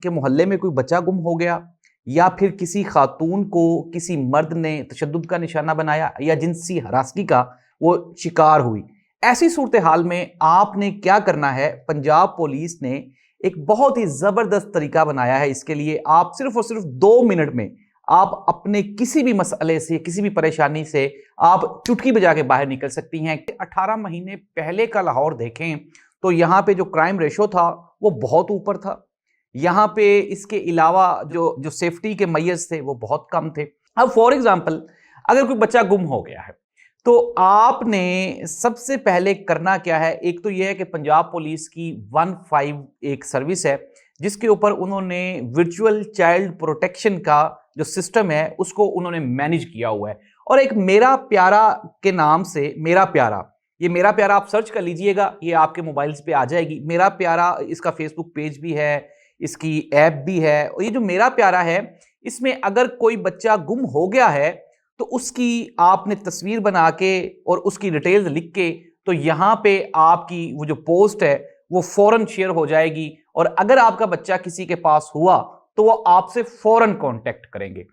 कि मोहल्ले में कोई बच्चा गुम हो गया या फिर किसी खातून को किसी मर्द ने तशद्दुद का निशाना बनाया या जिनसी हरासगी का वो शिकार हुई। ऐसी सूरत हाल में आपने क्या करना है, पंजाब पुलिस ने एक बहुत ही जबरदस्त तरीका बनाया है। इसके लिए आप सिर्फ और सिर्फ 2 मिनट में आप अपने किसी भी मसले से, किसी भी परेशानी से आप चुटकी बजा के बाहर निकल सकती हैं। 18 महीने पहले का लाहौर देखें तो यहाँ पे जो क्राइम रेशो था वो बहुत ऊपर था। यहाँ पे इसके अलावा जो जो सेफ्टी के मैयर्स थे वो बहुत कम थे। अब फॉर एग्जांपल अगर कोई बच्चा गुम हो गया है तो आपने सबसे पहले करना क्या है, एक तो यह है कि पंजाब पुलिस की 15 एक सर्विस है जिसके ऊपर उन्होंने वर्चुअल चाइल्ड प्रोटेक्शन का जो सिस्टम है उसको उन्होंने मैनेज किया हुआ है। और एक मेरा प्यारा के नाम से, मेरा प्यारा, ये मेरा प्यारा आप सर्च कर लीजिएगा, ये आपके मोबाइल्स पे आ जाएगी। मेरा प्यारा इसका फेसबुक पेज भी है, इसकी ऐप भी है। और ये जो मेरा प्यारा है इसमें अगर कोई बच्चा गुम हो गया है तो उसकी आपने तस्वीर बना के और उसकी डिटेल्स लिख के तो यहां पे आपकी वो जो पोस्ट है वो फौरन शेयर हो जाएगी। और अगर आपका बच्चा किसी के पास हुआ तो वो आपसे फौरन कांटेक्ट करेंगे।